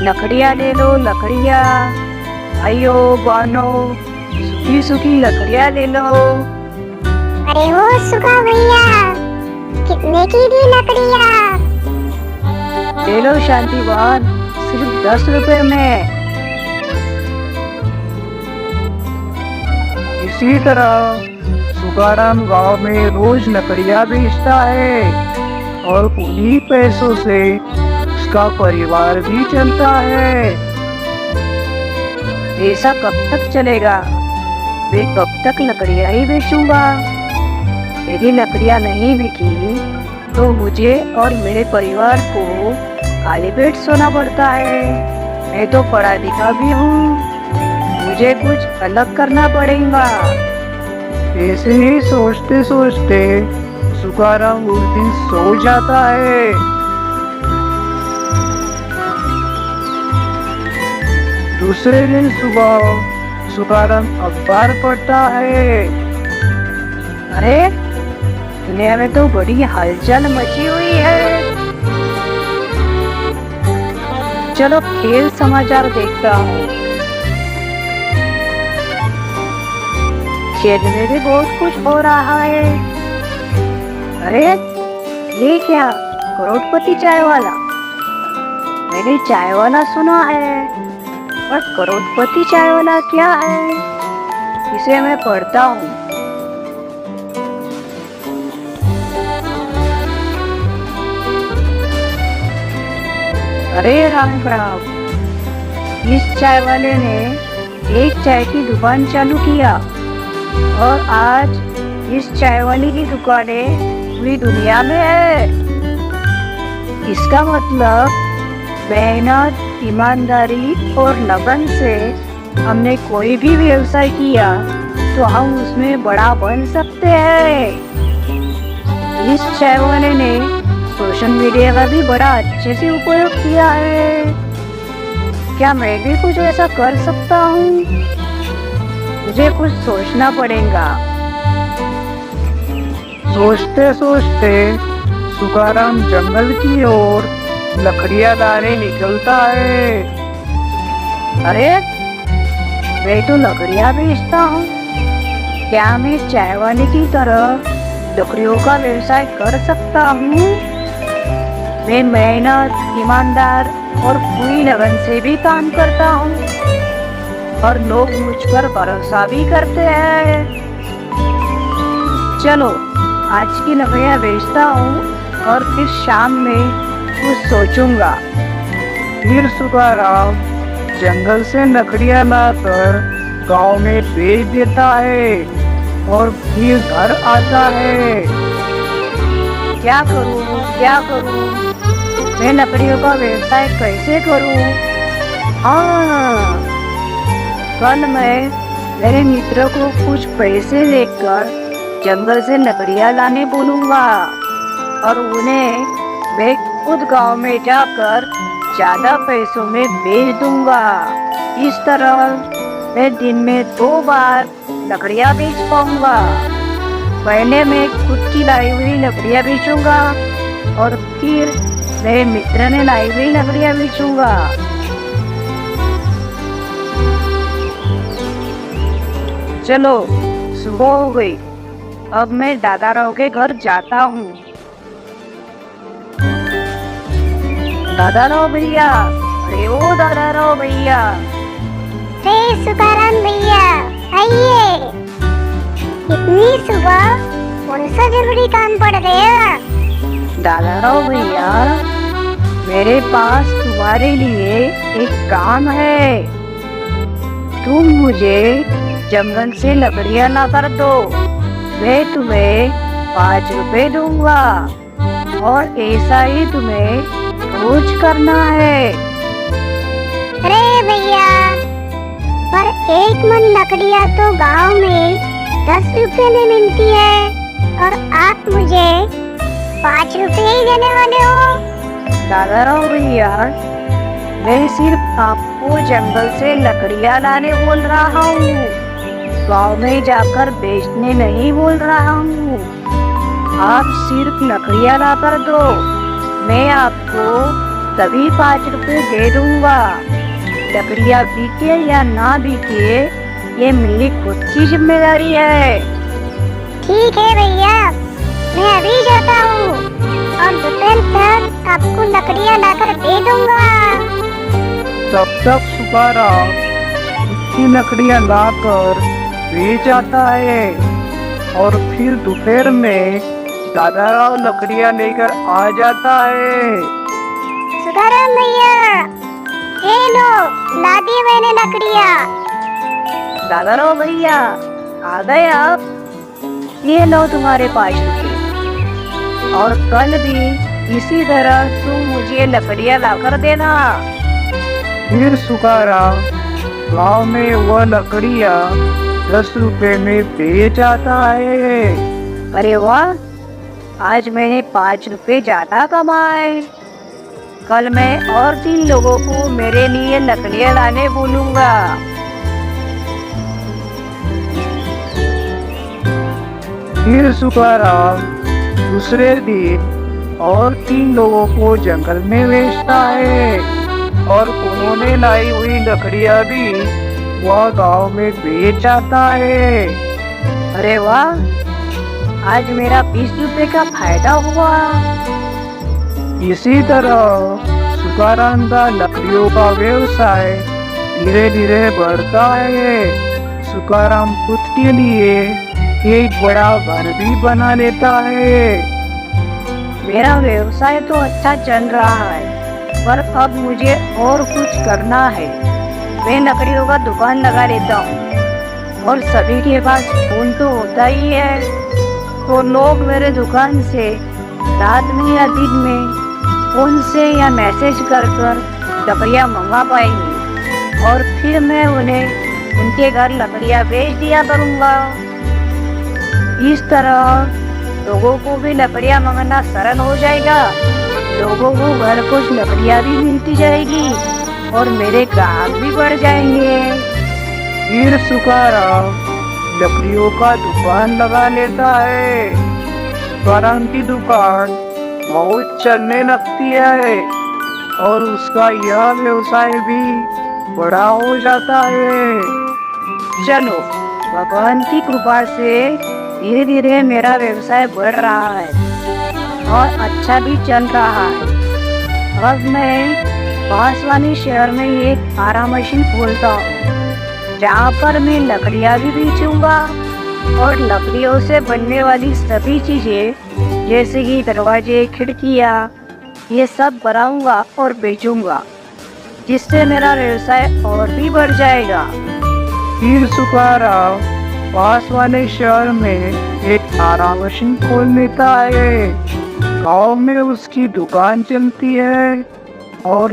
लकड़ियाँ ले लो लकड़ियाँ, भाइयों बहनों, सूखी सूखी लकड़ियाँ ले लो। अरे वो सुखा भैया, कितने की दी लकड़ियाँ? ले लो शांति बहन, सिर्फ 10 रुपए में। इसी तरह सुखाराम गांव में रोज लकड़ियाँ बेचता है और उन्हीं पैसों से उसका परिवार भी चलता है। ऐसा कब तक चलेगा? मैं कब तक लकड़ियाँ ही बेचूंगा? यदि लकड़ियाँ नहीं बिकी तो मुझे और मेरे परिवार को खाली पेट सोना पड़ता है। मैं तो पढ़ा लिखा भी हूँ, मुझे कुछ अलग करना पड़ेगा। ऐसे ही सोचते सोचते सुखाराम उस दिन सो जाता है। दूसरे दिन सुबह सुखाराम अखबार पढ़ता है। अरे दुनिया में तो बड़ी हलचल मची हुई है। चलो खेल समाचार देखता हूँ। खेल में भी बहुत कुछ हो रहा है। अरे ये क्या, करोड़पति चाय वाला? मैंने चाय वाला सुना है, पर करोड़पति चाय वाला क्या है? इसे मैं पढ़ता हूँ। अरे राम राम, इस चाय वाले ने एक चाय की दुकान चालू किया और आज इस चाय वाले की दुकानें पूरी दुनिया में है। इसका मतलब मेहनत, ईमानदारी और लगन से हमने कोई भी व्यवसाय किया तो हम उसमें बड़ा बन सकते हैं। इस चाय वाले ने सोशल मीडिया का भी बड़ा अच्छे से उपयोग किया है। क्या मैं भी कुछ ऐसा कर सकता हूँ? मुझे कुछ सोचना पड़ेगा। सोचते सोचते सुखाराम जंगल की ओर लकड़ियाँ लाने निकलता है। अरे मैं तो लकड़ियाँ बेचता हूँ, क्या मैं चाय वाले की तरह लकड़ियों का व्यवसाय कर सकता हूँ? मैं मेहनत, ईमानदार और पूरी लगन से भी काम करता हूँ और लोग मुझ पर भरोसा भी करते हैं। चलो आज की लकड़ियाँ बेचता हूँ और फिर शाम में कुछ सोचूंगा। फिर सुखाराम जंगल से लकड़ियाँ लाकर गांव में बेच देता है और फिर घर आता है। क्या करूँ? मैं लकड़ियों का व्यवसाय कैसे करूँ? हाँ, कल मैं मेरे मित्र को कुछ पैसे लेकर जंगल से लकड़ियाँ लाने बोलूँगा और उन्हें मैं खुद गांव में जाकर ज्यादा पैसों में बेच दूंगा। इस तरह मैं दिन में 2 बार लकड़ियाँ बेच पाऊंगा। पहले मैं खुद की लाई हुई लकड़ियाँ बेचूंगा और फिर मेरे मित्र ने लाई हुई लकड़ियाँ बेचूंगा। चलो सुबह हो गई, अब मैं दादाराव के घर जाता हूँ। दादाराव भैया, अरे ओ दादाराव भैया। अरे सुखाराम भैया, आइए। इतनी सुबह कौन सा जरूरी काम पड़ गया? दादाराव भैया, मेरे पास तुम्हारे लिए एक काम है। तुम मुझे जंगल से लकड़ियाँ ला कर दो, मैं तुम्हें 5 रुपए दूंगा और ऐसा ही तुम्हें रोज करना है। अरे भैया, पर 1 मन लकड़ियाँ तो गांव में 10 रुपए में मिलती है और आप मुझे 5 रुपए ही देने वाले हो। दादाराव भैया, मैं सिर्फ आपको जंगल से लकड़ियाँ लाने बोल रहा हूँ, गांव में जाकर बेचने नहीं बोल रहा हूँ। आप सिर्फ लकड़ियाँ ला कर दो, मैं आपको तभी 5 रुपए दे दूंगा। लकड़ियाँ बिके या ना बिके, ये मेरी खुद की जिम्मेदारी है। ठीक है भैया, मैं अभी जाता हूँ और दोपहर तक आपको लकड़ियाँ लाकर दे दूंगा। तब तक सुखाराम इतनी लकड़ियाँ लाकर बेच आता है और फिर दोपहर में दादाराव लकड़ियाँ लेकर आ जाता है। सुखाराम भैया, ये लो, ला दी मैंने लकड़ियाँ। दादाराव भैया आ गए आप, ये लो तुम्हारे 5 रुपए। और कल भी इसी तरह तुम मुझे लकड़ियाँ लाकर देना। फिर सुखाराम गाँव में वह लकड़ियाँ 10 रुपए में बेच आता है। अरे वाह, आज मैंने 5 रुपए ज्यादा कमाए। कल मैं और 3 लोगों को मेरे लिए लकड़ियाँ लाने बोलूंगा। फिर सुखाराम दूसरे दिन और 3 लोगों को जंगल में भेजता है और उन्होंने लाई हुई लकड़ियाँ भी वह गांव में बेच आता है। अरे वाह, आज मेरा 20 रुपए का फायदा हुआ। इसी तरह सुखाराम का लकड़ियों का व्यवसाय धीरे धीरे बढ़ता है। सुखाराम खुद के लिए एक बड़ा घर भी बना लेता है। मेरा व्यवसाय तो अच्छा चल रहा है, पर अब मुझे और कुछ करना है। मैं लकड़ियों का दुकान लगा लेता हूँ और सभी के पास फोन तो होता ही है, तो लोग मेरे दुकान से रात में या दिन में फोन से या मैसेज कर लकड़ियाँ मंगा पाएंगे और फिर मैं उन्हें उनके घर लकड़ियाँ बेच दिया करूँगा। इस तरह लोगों को भी लकड़ियाँ मंगाना सरल हो जाएगा, लोगों को घर कुछ लकड़ियाँ भी मिलती जाएगी और मेरे ग्राहक भी बढ़ जाएंगे। फिर सुखाराम लकड़ियों का दुकान लगा लेता है। सुखाराम की दुकान बहुत चलने लगती है और उसका यह व्यवसाय भी बड़ा हो जाता है। चलो, भगवान की कृपा से धीरे धीरे मेरा व्यवसाय बढ़ रहा है और अच्छा भी चल रहा है। अब मैं पास वाले शहर में एक आरा मशीन खोलता हूँ, जहाँ पर मैं लकड़ियाँ भी बेचूंगा और लकड़ियों से बनने वाली सभी चीजें जैसे कि दरवाजे, खिड़कियाँ, ये सब बनाऊंगा और बेचूंगा, जिससे मेरा व्यवसाय और भी बढ़ जाएगा। फिर सुखाराम पास वाले शहर में एक आरा मशीन खोल लेता है। गाँव में उसकी दुकान चलती है और